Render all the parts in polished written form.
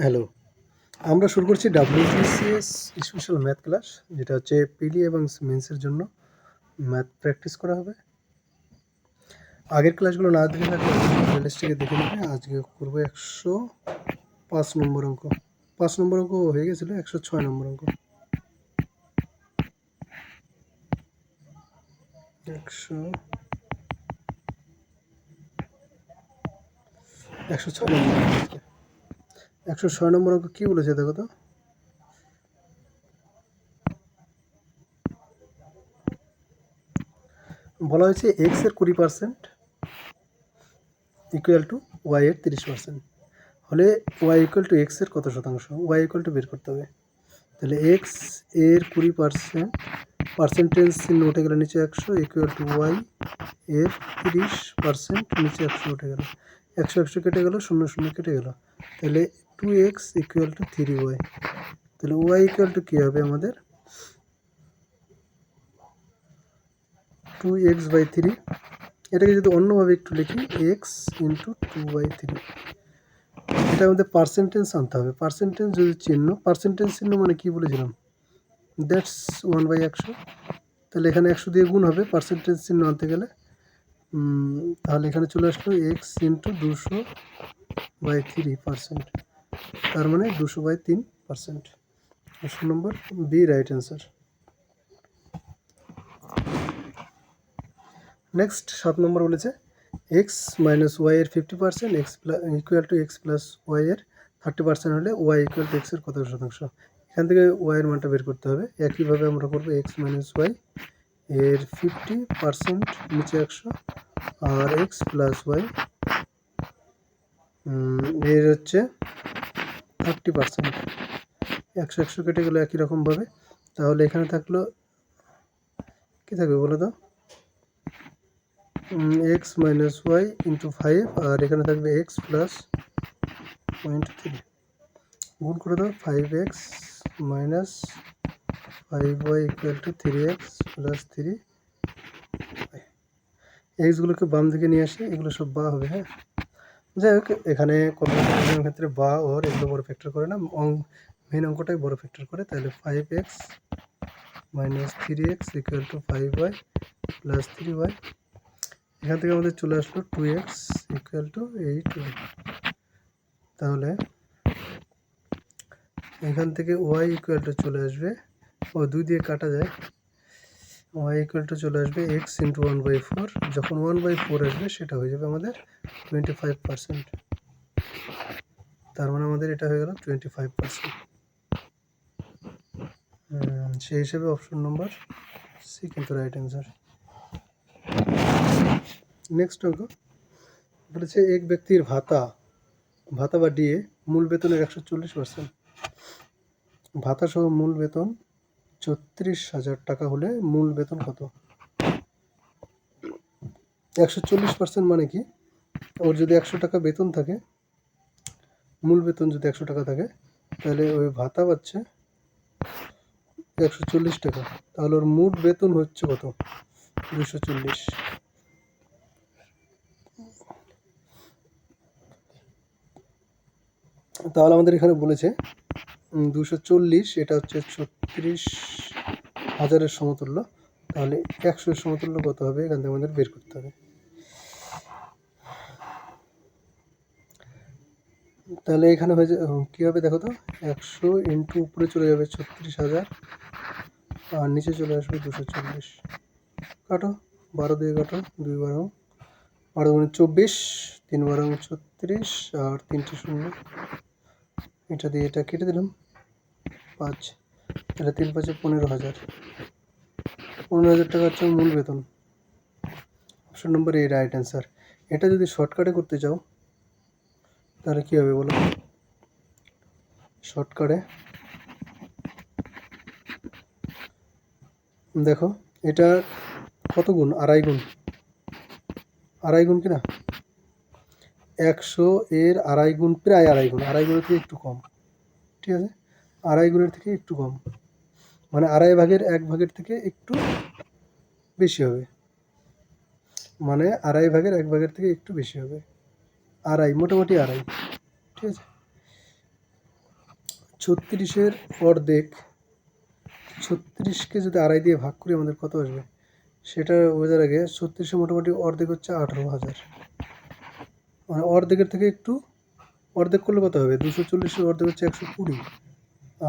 Hello, আমরা শুরু করছি WBCS স্পেশাল ম্যাথ ক্লাস, যেটা হচ্ছে পিলি এবং মেন্সের জন্য ম্যাথ প্র্যাকটিস করা হবে। আগের ক্লাসগুলো না দেখে থাকলে প্লেলিস্টটিকে দেখে নেবে। আজকে করবো 105 নম্বর অঙ্ক। 5 নম্বর অঙ্ক হয়ে গেছিলো, 106 নম্বর অঙ্ক। 106 নম্বর অঙ্ক। 106 নম্বর অঙ্ক কী বলেছে দেখো তো। বলা হয়েছে এক্স এর 20% ইকুয়াল টু ওয়াই এর 30%। হলে ওয়াই ইকুয়াল টু এক্স এর কত শতাংশ, ওয়াই ইকুয়াল টু বের করতে হবে। তাহলে এক্স এর 20%, পার্সেন্টেজ চিহ্ন উঠে গেল নিচে 100, ইকুয়াল টু ওয়াই এর 30%, নিচে 100 উঠে গেল, 100 কেটে গেল, 0 কেটে গেল। তাহলে 2x ইকুয়াল টু 3y। তাহলে ওয়াই ইকুয়াল টু কী হবে আমাদের, 2x/3। এটাকে যদি অন্যভাবে একটু লিখি, x ইন্টু 2/3। এটা আমাদের পার্সেন্টেজ আনতে হবে। পার্সেন্টেজ যদি চিহ্ন, পার্সেন্টেজ চিহ্ন মানে কি বলেছিলাম, দ্যাটস 1/100। তাহলে এখানে 100 দিয়ে গুণ হবে পার্সেন্টেজ চিহ্ন আনতে গেলে। তাহলে এখানে চলে আসলো এক্স ইন্টু 200/3%, তার মানে 200/3%। Option number B right answer. Next 7 number বলেছে এক্স মাইনাস ওয়াই এর 50%, X equal to X plus Y এর 30% হলে ওয়াই ইকুয়াল টু এক্সের কত শতাংশ। এখান থেকে ওয়াই এর মানটা বের করতে হবে। একইভাবে আমরা করবো এক্স মাইনাস ওয়াই এর 50%, নিচে 100, আর এক্স প্লাস ওয়াই এর হচ্ছে 30%। 100 কেটে গেলো একই রকমভাবে। তাহলে এখানে থাকলো কী থাকবে বলো তো, এক্স মাইনাস ওয়াই ইন্টু 5, আর এখানে থাকবে এক্স প্লাস 0.3। গুণ করে দাও, 5x minus 5y equal to 3x plus 3। এক্সগুলোকে বাম দিকে নিয়ে আসি, এগুলো সব বা হবে। হ্যাঁ, যাই হোক, এখানে কম্পিউটার ক্ষেত্রে বা ওর এগুলো বড় ফ্যাক্টর করে না, মেন অঙ্কটাই বড় ফ্যাক্টর করে। তাহলে 5x minus 3x equal to 5y plus 3y। এখান থেকে আমাদের চলে আসলো 2x ইকুয়াল টু 8y। তাহলে এখান থেকে ওয়াই ইকুয়াল টু চলে আসবে, ও 2 দিয়ে কাটা যায়, ওয়াই ইকুয়াল টু চলে আসবে এক্স ইন্টু 1/4। যখন 1/4 আসবে সেটা হয়ে যাবে আমাদের 25%। তার মানে আমাদের এটা হয়ে গেল 25%। সেই হিসেবে অপশন নম্বর সি কিন্তু রাইট অ্যান্সার। নেক্সট অঙ্ক বলেছে এক ব্যক্তির ভাতা বা ডিএ মূল বেতনের 140%। ভাতা সহ মূল বেতন 36,000 টাকা হলে মূল বেতন কত। 140% মানে কি, ওর যদি 100 টাকা বেতন থাকে, মূল বেতন যদি 100 টাকা থাকে, তাহলে ওই ভাতা পাচ্ছে 140 টাকা। তাহলে ওর মোট বেতন হচ্ছে কত, 240। তাহলে আমাদের এখানে বলেছে 240, এটা হচ্ছে 36,000-এর সমতুল্য। তাহলে 100-এর সমতুল্য কত হবে, এখান থেকে আমাদের বের করতে হবে। তাহলে এখানে হয়ে যাবে কী হবে দেখো তো, 100 ইন্টু উপরে চলে যাবে 36,000, আর নিচে চলে আসবে 240। কাটো, 12 দিয়ে কাটো, 2 12 12 গুণে 24, 3 12 36, আর 3টে শূন্য, এটা দিয়ে এটা কেটে দিলাম 5। তাহলে 3 5 15,000। 15,000 টাকা হচ্ছে মূল বেতন। অপশন নম্বর এ রাইট অ্যান্সার। এটা যদি শর্টকাটে করতে চাও তাহলে কী হবে বলো, শর্টকাটে দেখো এটা কত গুণ, আড়াই গুণ, আড়াই গুণ কিনা, 100 এর আড়াই গুণ, প্রায় আড়াই গুণ, আড়াই গুণের থেকে একটু কম, ঠিক আছে, আড়াই গুণের থেকে একটু কম, মানে আড়াই ভাগের 1 ভাগের থেকে একটু বেশি হবে, মানে আড়াই ভাগের 1 ভাগের থেকে একটু বেশি হবে, আড়াই, মোটামুটি আড়াই, ঠিক আছে। 36-এর অর্ধেক, 36কে যদি আড়াই দিয়ে ভাগ করি আমাদের কত আসবে সেটা বোঝার আগে 36-এর মোটামুটি অর্ধেক হচ্ছে 18,000, মানে অর্ধেকের থেকে একটু অর্ধেক করলে কত হবে, 240-এর অর্ধেক হচ্ছে 120।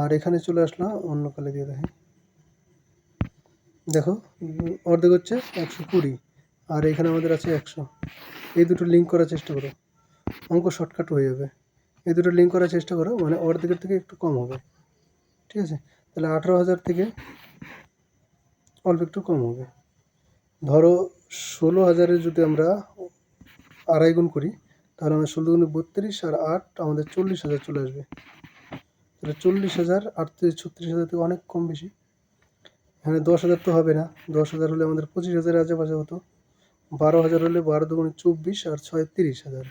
আর এখানে চলে আসলাম অন্য কালে দিয়ে দেখি, দেখো অর্ধেক হচ্ছে 120 আর এখানে আমাদের আছে 100। এই দুটো লিঙ্ক করার চেষ্টা করো, অঙ্ক শর্টকাট হয়ে যাবে। এই দুটো লিঙ্ক করার চেষ্টা করো, মানে অর্ধেকের থেকে একটু কম হবে, ঠিক আছে। তাহলে 18,000 থেকে অল্প একটু কম হবে। ধরো 16,000-এর যদি আমরা আড়াই গুণ করি তাহলে আমাদের 16 গুণে 32 আর 8 আমাদের 40,000 চলে আসবে। তাহলে 40,000 8 থেকে 36,000 থেকে অনেক কম বেশি। এখানে 10,000 তো হবে না, 10,000 হলে আমাদের 25,000 আশেপাশে হতো, 12,000 হলে 12 দুগুণে 24 আর 6 30,000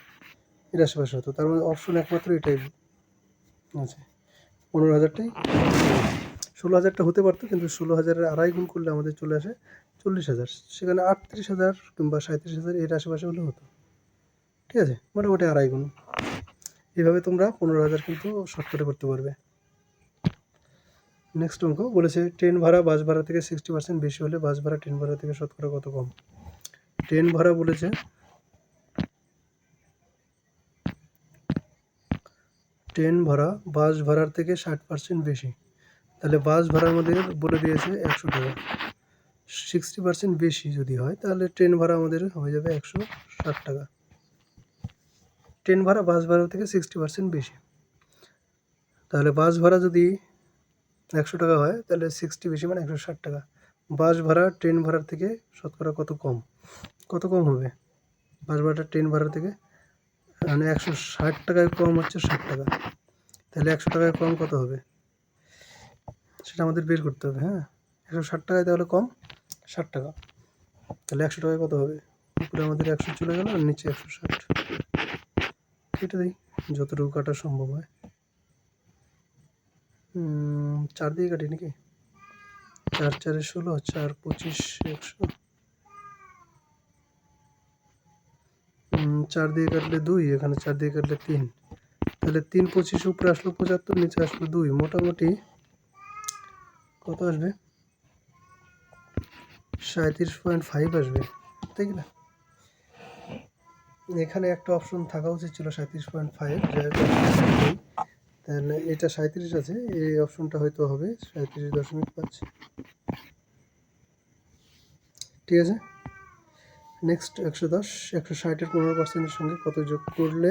এর আশেপাশে হতো। তার মানে অপশন একমাত্র এটাই আছে, 15,000টাই। 16,000টা হতে পারতো, কিন্তু 16,000-এর আড়াই গুণ করলে আমাদের চলে আসে 40,000, সেখানে 38,000 কিংবা 37,000 এর আশেপাশে হলে হতো, ঠিক আছে, মোটামুটি আড়াই গুণ। এইভাবে তোমরা 15,000 কিন্তু শর্টকাটে করতে পারবে। নেক্সট অঙ্ক বলেছে ট্রেন ভাড়া বাস ভাড়া থেকে 60% বেশি হলে বাস ভাড়া ট্রেন ভাড়া থেকে শতকরা কত কম। ট্রেন ভাড়া বলেছে ট্রেন ভাড়া বাস ভাড়ার থেকে 60% বেশি, তাহলে বাস ভাড়া আমাদের বলে দিয়েছে 100 টাকা। 60% বেশি যদি হয় তাহলে ট্রেন ভাড়া আমাদের হয়ে যাবে 160 টাকা। ট্রেন ভাড়া বাস ভাড়া থেকে 60% বেশি, তাহলে বাস ভাড়া যদি 100 টাকা হয় তাহলে 60 বেশি মানে 160 টাকা। বাস ভাড়া ট্রেন ভাড়ার থেকে শতকরা কত কম, কত কম হবে বাস ভাড়াটা ট্রেন ভাড়ার থেকে, মানে 160 টাকায় কম হচ্ছে 60 টাকা, তাহলে 100 টাকায় কম কত হবে সেটা আমাদের বের করতে হবে। হ্যাঁ, 160 টাকায় তাহলে কম 60 টাকা, তাহলে 100 টাকায় কত হবে, উপরে আমাদের 100 চলে গেল আর নিচে 160। কেটে দিই যতটুকু কাটা সম্ভব হয়, 4 দিয়ে কাটি নাকি, 4 4 16, 4 25 100, 4 দিয়ে কাটলে 2, এখানে 4 দিয়ে কাটলে 3, তাহলে 3 25 উপরে আসলো 75, নিচে আসলো 2, মোটামুটি কত আসবে 37.5 আসবে, তাই কি না। এখানে একটা অপশন থাকা উচিত ছিল 37.5, তাহলে এটা 37 আছে, এই অপশনটা হয়তো হবে 37.5, ঠিক আছে। নেক্সট 110, 160-এর 15%-এর সঙ্গে কত যোগ করলে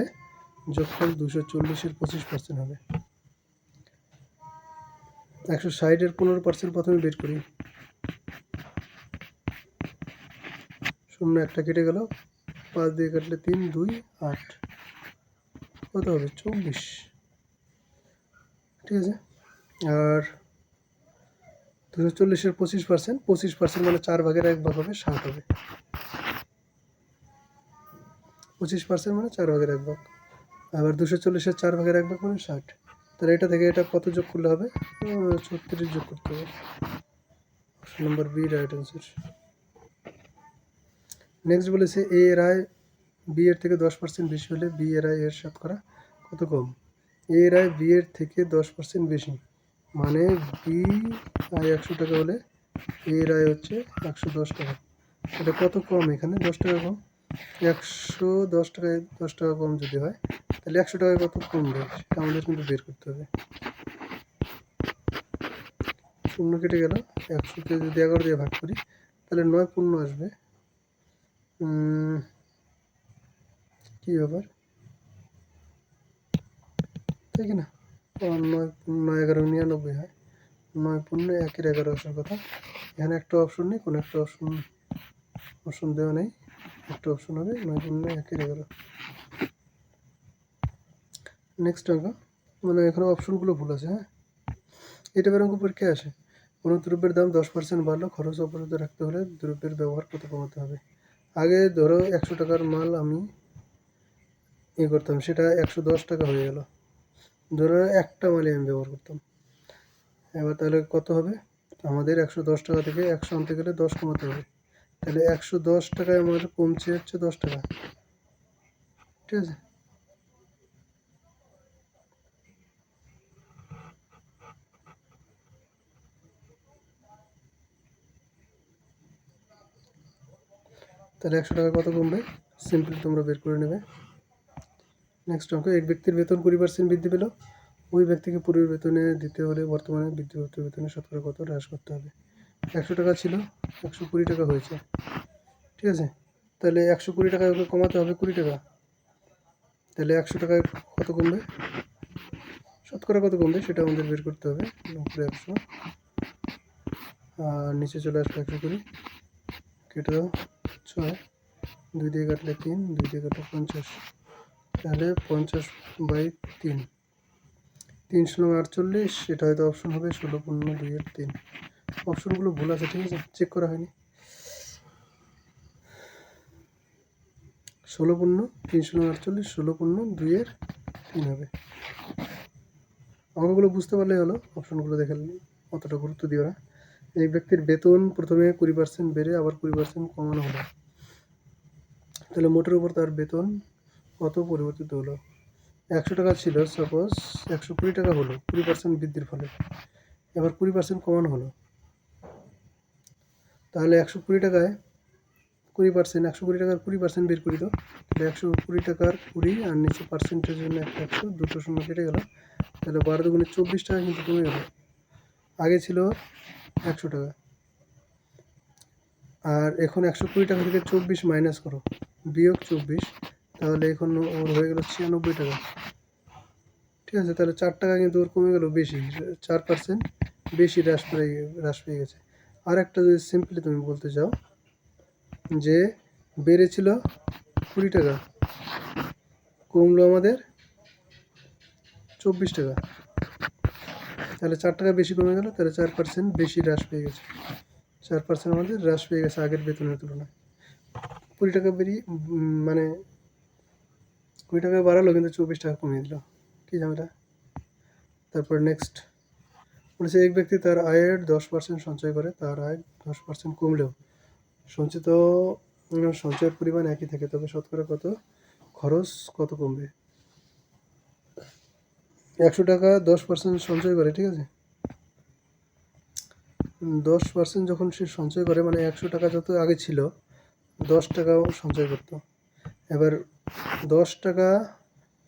যোগফল 240-এর 25% হবে। 160-এর 15% প্রথমে বের করি, 0 একটা কেটে গেল, 5 দিয়ে কাটলে 3 2 8, কত হবে 24, ঠিক আছে। আর 240-এর 25% মানে 4 ভাগের 1 ভাগ হবে 7 হবে, 25% মানে 4 ভাগের 1 ভাগ, আবার 240-এর 4 ভাগের 1 ভাগ মানে 60, তাহলে এটা থেকে এটা কত যোগ করলে হবে 36 যোগ করতে হবে। Option number B right answer. Next বলেছে এ এর আয় বি এর থেকে 10% বেশি হলে বি এর আয় এর শতকরা কত কম। এ এর আয় বি এর থেকে 10% বেশি, মানে বি আয় 100 টাকা হলে এ এর আয় হচ্ছে 110 টাকা। এটা কত কম, এখানে 10 টাকা কম, 110 টাকায় 10 টাকা কম যদি হয় তাহলে 100 টাকায় কত কমবে সেটা আমাদের কিন্তু বের করতে হবে। 0 কেটে গেল, 100-কে যদি 11 দিয়ে ভাগ করি তাহলে 9 পূর্ণ আসবে। কী ব্যাপার, তাই কি না, 9 পূর্ণ 11 99 হয়, 9 পূর্ণ 1-এর 11 আসার কথা। এখানে একটা অপশন নেই, কোনো একটা অপশন দেওয়া নেই, একটা অপশন হবে 9 পূর্ণ 1-এর 11। নেক্সট অঙ্ক, মানে এখানে অপশনগুলো ভুল আছে। হ্যাঁ, এটা বের অঙ্ক পরীক্ষায় আসে, কোনো দ্রব্যের দাম 10% বাড়লো, খরচ অপরিবর্তিত রাখতে হলে দ্রব্যের ব্যবহার কত কমাতে হবে। আগে ধরো 100 টাকার মাল আমি করতাম, সেটা 110 টাকা হয়ে গেল, ধরো একটা মালই আমি ব্যবহার করতাম, এবার তাহলে কত হবে আমাদের 110 টাকা থেকে 100 আনতে গেলে 10 কমাতে হবে, তাহলে 110 টাকায় আমাদের কমছে হচ্ছে 10 টাকা, ঠিক আছে। তাহলে 100 টাকা কত কমবে সিম্পলি তোমরা বের করে নেবে। নেক্সট অঙ্ক, এক ব্যক্তির বেতন 20% বৃদ্ধি পেল, ওই ব্যক্তিকে পূর্বের বেতনে দিতে হলে বর্তমানে বৃদ্ধিপ্রাপ্ত বেতনের শতকরা কত হ্রাস করতে হবে। 100 টাকা ছিল, 120 টাকা হয়েছে, ঠিক আছে। তাহলে 120 টাকা ওকে কমাতে হবে 20 টাকা, তাহলে 100 টাকায় কত কমবে, শতকরা কত কমবে সেটা আমাদের বের করতে হবে। উপরে 100 আর নিচে চলে আসবে 120, কেটে দাও 6, 2 দিয়ে কাটলে 3, 2 দিয়ে কাটলে 50, তাহলে 50/3, 3 × 48, এটা হয়তো অপশন হবে 16/2/3। অপশনগুলো ভুল আছে, ঠিক আছে, চেক করা হয়নি। 16/3 × 48, 16/2/3 হবে। অঙ্কগুলো বুঝতে পারলেই হলো, অপশনগুলো দেখে অতটা গুরুত্ব দিও না। এই ব্যক্তির বেতন প্রথমে 20% বেড়ে আবার 20% কমানো হলো, তাহলে মোটের উপর তার বেতন কত পরিবর্তিত হলো। 100 টাকা ছিল, সাপোজ 120 টাকা হলো 20% বৃদ্ধির ফলে, এবার 20% কমানো হলো, তাহলে 120 টাকায় 20%, 120 টাকার 20% বের করি, তো তাহলে 120 টাকার 20 আর নিচে পার্সেন্টের জন্য একটা 100, দুটো শূন্য কেটে গেল, তাহলে 12 দুগুণে 24 টাকা কিন্তু কমে গেল। আগে ছিল 100 টাকা, আর এখন 120 টাকা থেকে 24 মাইনাস করো, বিয়োগ 24, তাহলে এখন ওর হয়ে গেল 96 টাকা, ঠিক আছে। তাহলে 4 টাকা কিন্তু ওর কমে গেল, বেশি 4% বেশি হ্রাস পেয়ে গেছে। আর একটা যদি সিম্পলি তুমি বলতে চাও যে বেড়েছিল 20 টাকা, কমলো আমাদের 24 টাকা, তাহলে 4 টাকা বেশি কমে গেল, তাহলে 4% বেশি হ্রাস পেয়ে গেছে, 4% আমাদের হ্রাস পেয়ে গেছে আগের বেতনের তুলনায়। 20 টাকা বেরিয়ে মানে 20 টাকা বাড়ালো কিন্তু 24 টাকা কমিয়ে দিল, কী ঝামেলা। তারপর নেক্সট বলেছে, এক ব্যক্তি তার আয়ের 10% সঞ্চয় করে, তার আয় 10% কমলেও সঞ্চয়ের পরিমাণ একই থাকে, তবে শতকরা কত খরচ কত কমবে। 100 টাকা 10% সঞ্চয় করে, ঠিক আছে, 10% যখন সে সঞ্চয় করে, মানে 100 টাকা যত আগে ছিল 10 টাকাও সঞ্চয় করতো, এবার 10 টাকা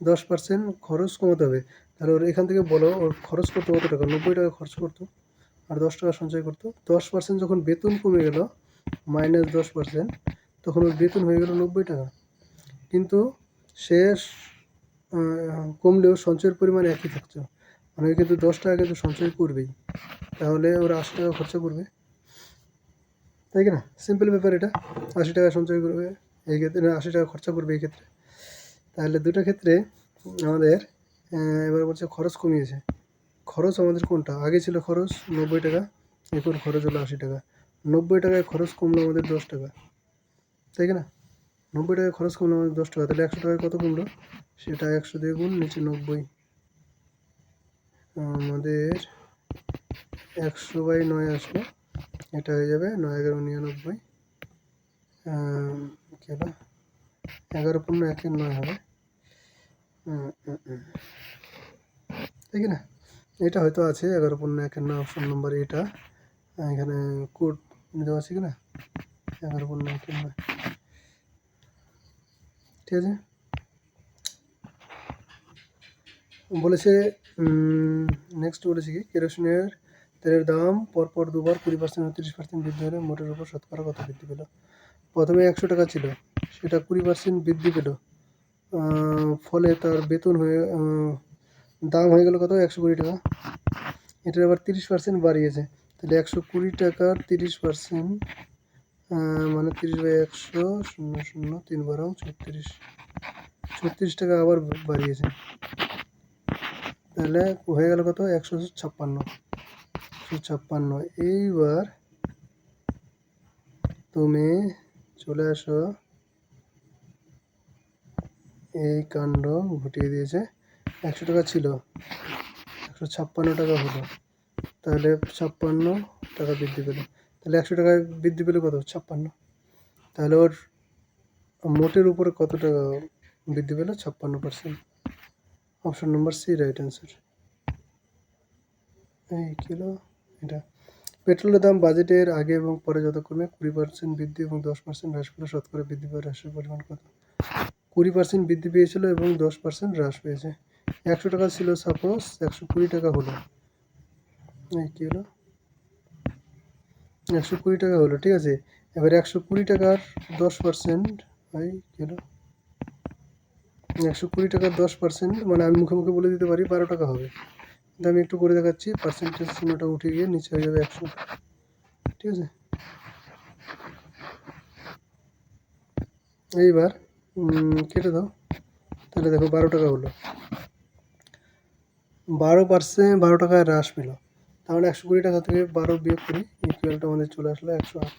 10% খরচ কমাতে হবে, তাহলে ওর এখান থেকে বলো ওর খরচ করতো কত টাকা, 90 টাকা খরচ করতো আর 10 টাকা সঞ্চয় করতো। 10% যখন বেতন কমে গেল -10%, তখন ওর বেতন হয়ে গেল 90 টাকা, কিন্তু সে কমলেও সঞ্চয়ের পরিমাণ একই থাকছে, মানে কিন্তু 10 টাকা কিন্তু সঞ্চয় করবেই, তাহলে ওরা 80 টাকা খরচা করবে, তাই কি না। সিম্পল ব্যাপার এটা, 80 টাকা সঞ্চয় করবে এই ক্ষেত্রে, 80 টাকা খরচা করবে এই ক্ষেত্রে। তাহলে দুটো ক্ষেত্রে আমাদের এবার বলছে খরচ কমিয়েছে। খরচ আমাদের কোনটা, আগে ছিল খরচ 90 টাকা, এখন খরচ হলো 80 টাকা। 90 টাকায় খরচ কমলো আমাদের 10 টাকা, তাই কি না। 90 টাকায় খরচ কমলো আমাদের 10 টাকা, তাহলে 100 টাকায় কত কমলো, সেটা 100 দিয়ে গুণ, নিচে 90, আমাদের 100/9 আসলো, এটা হয়ে যাবে 9 11 99, কী হলো 11 × 1 = 9 হবে, তাই কি না। এটা হয়তো আছে 11 × 1 = 9, অপশন নম্বর এটা, এখানে কোড দেওয়া আছে কি না, 11 × 1 = 9, ঠিক আছে। বলেছে নেক্সট বলেছে কি, কেরোসিনের তেলের দাম পরপর দুবার 20% ও 30% বৃদ্ধি হলে মোটের উপর শতকরা কত বৃদ্ধি পেল। প্রথমে 100 টাকা ছিল, সেটা 20% বৃদ্ধি পেল, ফলে তার বেতন হয়ে দাম হয়ে গেল কত, 120 টাকা, এটার আবার 30% বাড়িয়েছে, তাহলে 120 টাকার 30% মানে 30/100, 0 0 3 12 36 টাকা আবার বাড়িয়েছে, তাহলে হয়ে গেল কত, 156। এইবার তুমি চলে আসো, এই কাণ্ড ঘটিয়ে দিয়েছে। 100 টাকা ছিল, 156 টাকা হলো, তাহলে 56 টাকা বৃদ্ধি পেল, তাহলে 100 টাকায় বৃদ্ধি পেল কত, 56, তাহলে ওর মোটের উপরে কত টাকা বৃদ্ধি পেল, 56%। Option number C right answer. এই কিলো এটা পেট্রোলের দাম বাজেটের আগে এবং পরে যথাক্রমে 20% বৃদ্ধি এবং 10% হ্রাস পেল, শতকরা বৃদ্ধি পাওয়া হ্রাসের পরিমাণ কত? 20% বৃদ্ধি পেয়েছিল এবং 10% হ্রাস পেয়েছে। 100 টাকা ছিল, সাপোজ 120 টাকা হলো। এই কী হলো? 120 টাকা হলো, ঠিক আছে। এবার 120 টাকার 10% হয় কী হলো? 120 টাকার 10% মানে আমি মুখে মুখে বলে দিতে পারি 12 টাকা হবে, কিন্তু আমি একটু করে দেখাচ্ছি। পার্সেন্টেজ চিহ্নটা উঠে গিয়ে নিচে হয়ে যাবে 100, ঠিক আছে। এইবার কেটে দাও, তাহলে দেখো 12 টাকা হলো। 12 টাকায় হ্রাস পেল, তাহলে 120 টাকা থেকে 12 বিয়োগ করি, ইকুয়ালটা আমাদের চলে আসলো 108।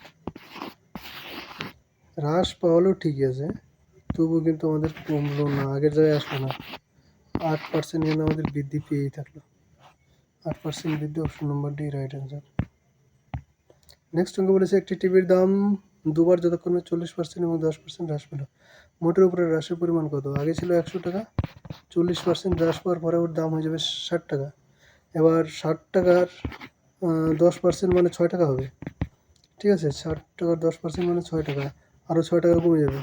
হ্রাস পাওয়ালো ঠিকই আছে, তবুও কিন্তু আমাদের কমলো না, আগের জায়গায় আসলো না। 8% কিন্তু আমাদের বৃদ্ধি পেয়েই থাকলো। 8% বৃদ্ধি, option number D right answer. Next অঙ্ক বলেছে একটি টিভির দাম দুবার যথাক্রমে 40% এবং 10% হ্রাস পেল, মোটের উপরে হ্রাসের পরিমাণ কত? আগে ছিল 100 টাকা, 40% হ্রাস পাওয়ার পরে ওর দাম হয়ে যাবে 60 টাকা। এবার 60 টাকার 10% মানে 6 টাকা হবে, ঠিক আছে। 60 টাকার 10% মানে 6 টাকা, আরও 6 টাকা কমে যাবে,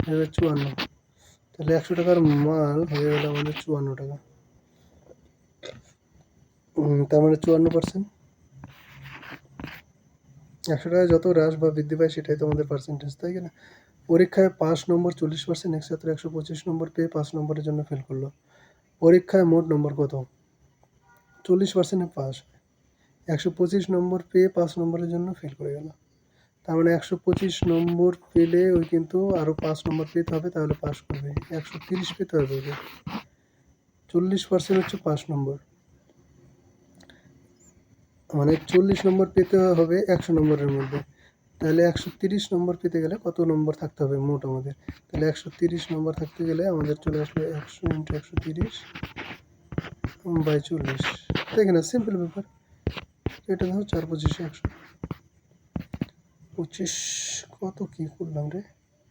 হয়ে যাবে 54। তাহলে 100 টাকার মাল হয়ে গেল আমাদের 54 টাকা, তার মানে 54%। 100 টাকায় যত হ্রাস বা বৃদ্ধি পায় সেটাই তো আমাদের পার্সেন্টেজ, তাই কি না? পরীক্ষায় 5 নম্বর 40%, একসাথে 125 নম্বর পেয়ে 5 নম্বরের জন্য ফেল করলো। পরীক্ষায় মোট নম্বর কত? 40%-এ পাস, 125 নম্বর পেয়ে 5 নম্বরের জন্য ফেল করে গেল। তার মানে 125 নম্বর পেলে ওই কিন্তু আরও 5 নম্বর পেতে হবে, তাহলে পাস করবে। 130 পেতে হবে ওকে। 40% হচ্ছে 5 নম্বর, মানে 40 নম্বর পেতে হবে 100 নম্বরের মধ্যে। তাহলে 130 নম্বর পেতে গেলে কত নম্বর থাকতে হবে মোট আমাদের? তাহলে 130 নম্বর থাকতে গেলে আমাদের চলে আসলো 100 × 130/40, তাই না? সিম্পল ব্যাপার। এটা ধরো 4 × 25 100, 25 কত কী করলাম রে?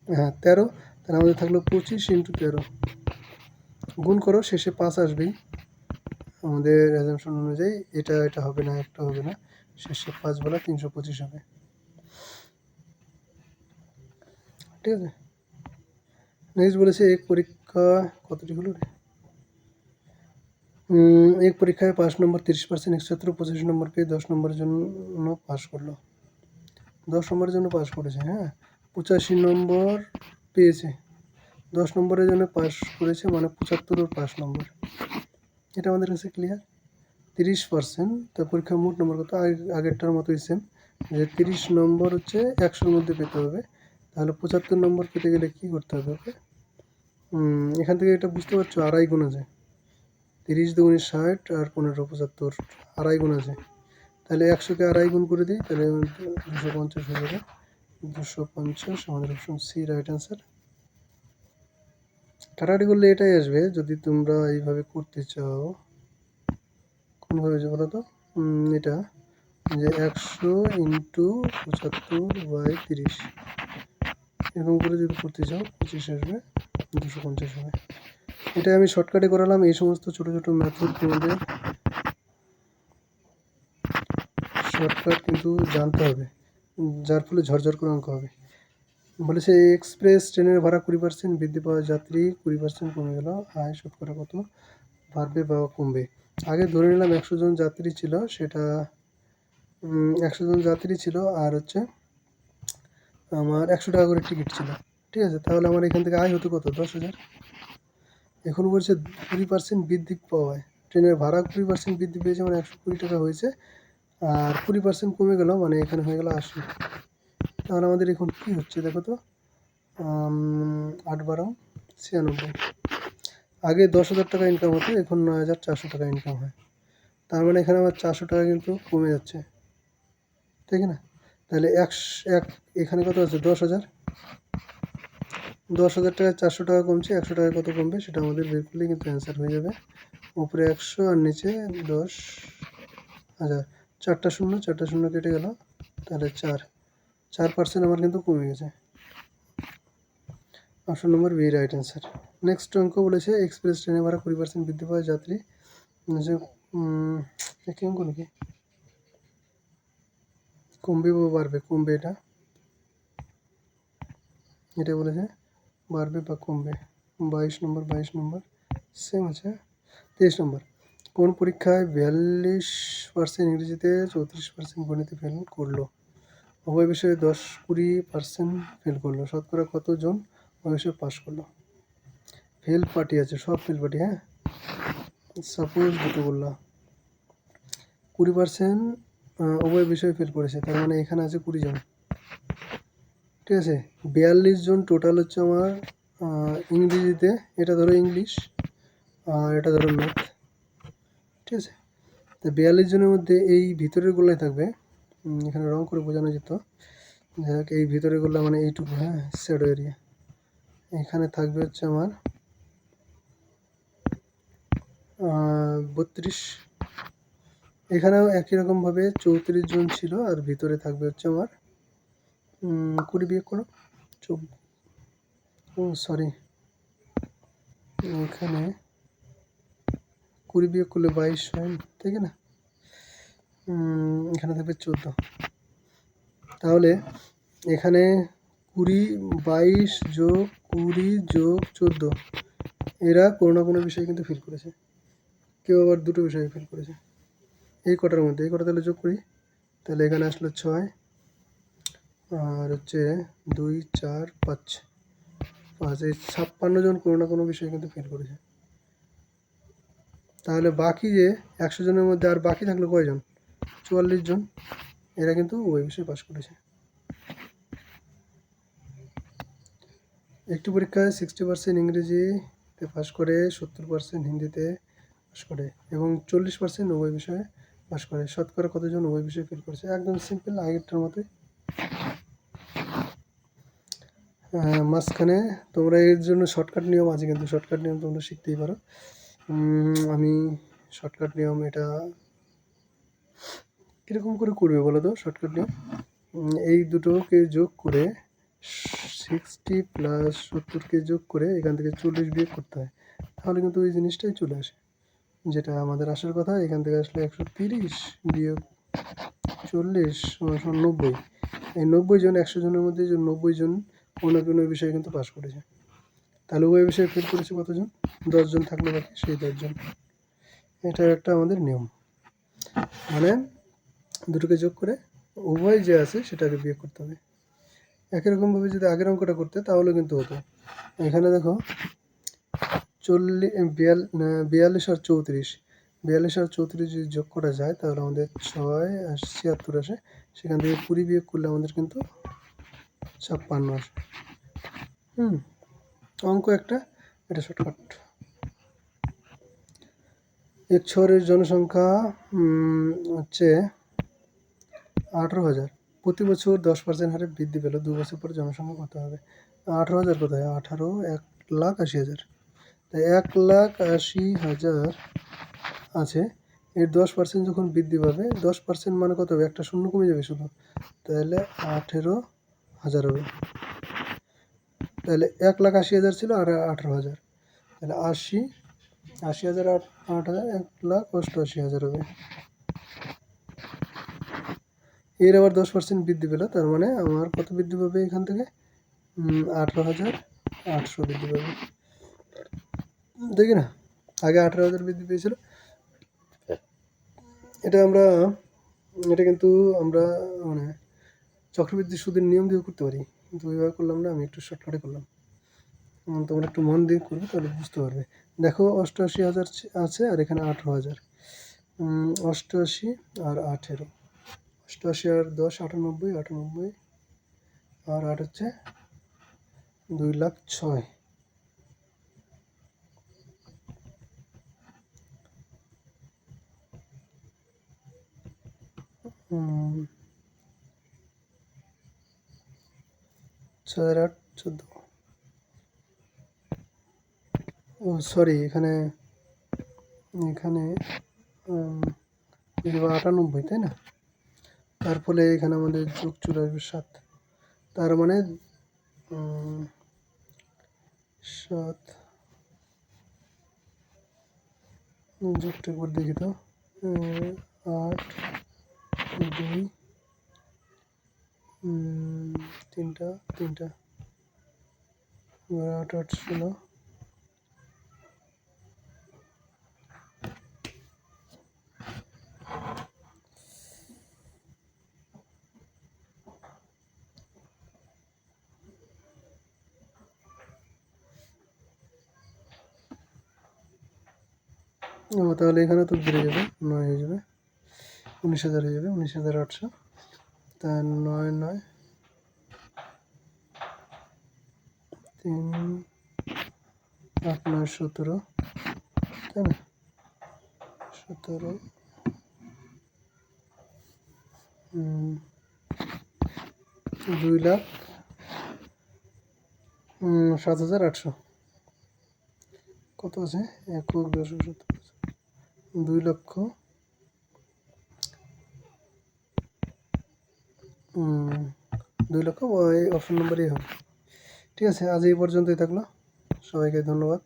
হ্যাঁ 13, তাহলে আমাদের থাকলো 25 × 13। গুণ করো, শেষে 5 আসবেই আমাদের অ্যাজাম্পশন অনুযায়ী। এটা হবে না, একটা হবে না, শেষে 5 বলা 325 হবে, ঠিক আছে। নেক্সট বলেছে এক পরীক্ষা কতটি হলো রে? এক পরীক্ষায় 5 নম্বর 30%, একসাথে 25 নম্বর পেয়ে 10 নম্বরের জন্য পাস করলো। 10 নম্বরের জন্য পাস করেছে, হ্যাঁ 85 নম্বর পেয়েছে, 10 নম্বরের জন্য পাস করেছে, মানে 75 ওর 5 নম্বর। এটা আমাদের কাছে ক্লিয়ার। 30%, তো পরীক্ষার মোট নম্বর কত? আগেরটার মতোই সেম, যে 30 নম্বর হচ্ছে 100-র মধ্যে পেতে হবে, তাহলে 75 নম্বর পেতে গেলে কী করতে হবে ওকে? এখান থেকে এটা বুঝতে পারছো, আড়াই গুণ আছে। 30 × 2 = 60 আর 15 75, আড়াই গুণ আছে। তাহলে 100-কে আড়াই গুণ করে দিই, তাহলে 250 হয়ে যাবে। 250 আমাদের অপশন সি রাইট অ্যান্সার। কাটাকাটি করলে এটাই আসবে, যদি তোমরা এইভাবে করতে চাও। কোনভাবে যে বলো তো, এটা যে 100 × 75/30 এরকম করে যদি করতে চাও 25 আসবে, 250 হবে। এটা আমি শর্টকাটে করালাম। এই সমস্ত ছোটো ছোটো মেথড তোমাদের শর্টকাট কিন্তু জানতে হবে, যার ফলে ঝরঝর করে অঙ্ক হবে। বলেছে এক্সপ্রেস ট্রেনের ভাড়া 20% বৃদ্ধি পাওয়া, যাত্রী 20% কমে গেল, আয় শতকরা কত বাড়বে বা কমবে? আগে ধরে নিলাম 100 জন যাত্রী ছিল, সেটা 100 জন যাত্রী ছিল, আর হচ্ছে আমার 100 টাকা করে টিকিট ছিল, ঠিক আছে। তাহলে আমার এখান থেকে আয় হতো কত? 10,000। এখন বলছে 20% বৃদ্ধি পাওয়ায়, ট্রেনের ভাড়া 20% বৃদ্ধি পেয়েছে, মানে 120 টাকা হয়েছে, আর 20% কমে গেল, মানে এখানে হয়ে গেল 80। তাহলে আমাদের এখন কী হচ্ছে দেখো তো, 8 × 12 = 96। আগে 10,000 টাকা ইনকাম হতো, এখন 9,400 টাকা ইনকাম হয়, তার মানে এখানে আমার 400 টাকা কিন্তু কমে যাচ্ছে, ঠিক না? তাহলে এখানে কত আছে? 10,000। 10,000 টাকায় 400 টাকা কমছে, 100 টাকা কত কমবে সেটা আমাদের বের করলে কিন্তু অ্যান্সার হয়ে যাবে। উপরে 100 আর নিচে 10,000, 4টা শূন্য কেটে গেল, তাহলে 4% আমার কিন্তু কমে গেছে। Option number B right answer. Next অঙ্ক বলেছে এক্সপ্রেস ট্রেনে ভাড়া 20% বৃদ্ধি পাওয়া, যাত্রী কি অঙ্ক নাকি? কমবে বা বাড়বে, কমবে, এটা বলেছে বাড়বে বা কমবে। 22 নম্বর সেম আছে। 23 নম্বর, কোন পরীক্ষায় 42% ইংরেজিতে 34% গণিতে ফেল করলো? উভয় বিষয়ে 10-20% ফেল করলো। শতকরা কতজন উভয় বিষয়ে পাস করলো? ফেল পার্টি আছে, সব ফেল পার্টি। হ্যাঁ, সাপোজ দুটো বললাম 20% উভয় বিষয়ে ফেল করেছে, তার মানে এখানে আছে 20 জন। ঠিক আছে, 42 জন টোটাল হচ্ছে আমার ইংরেজিতে, এটা ধরো ইংলিশ আর এটা ধরো ম্যাথ। ঠিক আছে, তো 42 জনের মধ্যে এই ভিতরের গোলায় থাকবে, এখানে রং করে বোঝানো যেত, যাই হোক এই ভিতরের গোলা মানে এইটুকু, হ্যাঁ, শ্যাডো এরিয়া। এখানে থাকবে হচ্ছে আমার 32। এখানেও একই রকমভাবে 34 জন ছিল, আর ভিতরে থাকবে হচ্ছে আমার 20 বিয়োগ করো, সরি, এখানে 20 বিয়োগ করলে 22 হয়, তাই না? এখানে থাকবে 14। তাহলে এখানে 20, 22 যোগ 20 যোগ 14, এরা কোনো না কোনো বিষয়ে কিন্তু ফেল করেছে। কেউ আবার দুটো বিষয়ে ফেল করেছে। এই কটার মধ্যে এই কটা তাহলে যোগ করি, তাহলে এখানে আসলো 6 আর হচ্ছে 2, 4, 5, এই 56 জন কোনো না কোনো বিষয়ে কিন্তু ফেল করেছে। তাহলে বাকি যে 100 জনের মধ্যে আর বাকি থাকলো কয়জন? 44 জন, এরা কিন্তু ওই বিষয়ে পাস করেছে। একটি পরীক্ষায় 60% ইংরেজিতে পাস করে, 70% হিন্দিতে পাস করে এবং 40% উভয় বিষয়ে পাস করে। শতকরা কতজন উভয় বিষয়ে ফেল করেছে? একদম সিম্পল, আগেরটার মতোই। মাঝখানে তোমরা এর জন্য শর্টকাট নিয়ম আছে, কিন্তু শর্টকাট নিয়ম তোমরা শিখতেই পারো। আমি শর্টকাট নিয়ম এটা কীরকম করে করবে বলো তো? শর্টকাট নিয়ম এই দুটোকে যোগ করে 60 প্লাস 70কে যোগ করে এখান থেকে 40 বিয়োগ করতে হয়, তাহলে কিন্তু ওই জিনিসটাই চলে আসে যেটা আমাদের আসার কথা। এখান থেকে আসলে 130 বিয়োগ 40 = 90। এই 90 জন 100 জনের মধ্যে যে 90 জন কোনো কোনো বিষয়ে কিন্তু পাস করেছে। তাহলে ওই বিষয়ে ফেল করেছে কতজন? 10 জন থাকলো বাকি, সেই 10 জন। এটা একটা আমাদের নিয়ম, মানে দুটোকে যোগ করে উভয় যে আছে সেটাকে বিয়োগ করতে হবে। একই রকমভাবে যদি আগের অঙ্কটা করতে তাহলে কিন্তু হতো। এখানে দেখো 42 আর 34, 42 আর 34 যদি যোগ করা যায় তাহলে আমাদের 6 আর 76 আসে। সেখান থেকে 20 বিয়োগ করলে আমাদের কিন্তু 56 আসে। অঙ্ক একটা, এটা শর্টকাট। এক শহরের জনসংখ্যা হচ্ছে 18,000। প্রতি বছর 10% হারে বৃদ্ধি পেল, 2 বছর পরে জনসংখ্যা কত হবে? 18,000 কোথায়? 1,80,000। তাই 1,80,000 আছে, এর 10% যখন বৃদ্ধি পাবে, 10% মানে কত হবে? একটা শূন্য কমে যাবে শুধু, তাহলে 18,000 হবে। তাহলে 1,80,000 ছিল আর 18,000, তাহলে 80,000 আর 8,000 1,88,000 হবে। এর আবার 10% বৃদ্ধি পেল, তার মানে আমার কত বৃদ্ধি পাবে? এখান থেকে 18,800 বৃদ্ধি পাবে। দেখি না, আগে 18,000 বৃদ্ধি পেয়েছিল। এটা কিন্তু আমরা মানে চক্রবৃদ্ধি সুদের নিয়ম দিয়ে করতে পারি, কিন্তু ওইভাবে করলাম না, আমি একটু শর্টকাটে করলাম। তোমরা একটু মন দিয়ে করবে, তাহলে বুঝতে পারবে। দেখো 88,000 আছে আর এখানে 18,000, 88 আর 18, 88 আর 10 98, 98 আর 8 হচ্ছে 2,06,000। ছয় আর 8 14। ও সরি, এখানে 98, তাই না? তার ফলে এখানে আমাদের যোগ চলে আসবে 7, তার মানে 7 যোগটা একবার দেখি তো, 8, 2, তিনটা তিনটা 8 8 16। ও তাহলে এখানে তো বেড়ে যাবে, 9 হয়ে যাবে, 19,000 হয়ে যাবে, 19,800। তা 9 9 3 8 9 17, তাই না? 17 2,07,800 কত আছে? একক 10,70, 2 লক্ষ 2 লক্ষ, এই অপশন নম্বরই হবে। ঠিক আছে, আজ এই পর্যন্তই থাকলো। সবাইকে ধন্যবাদ।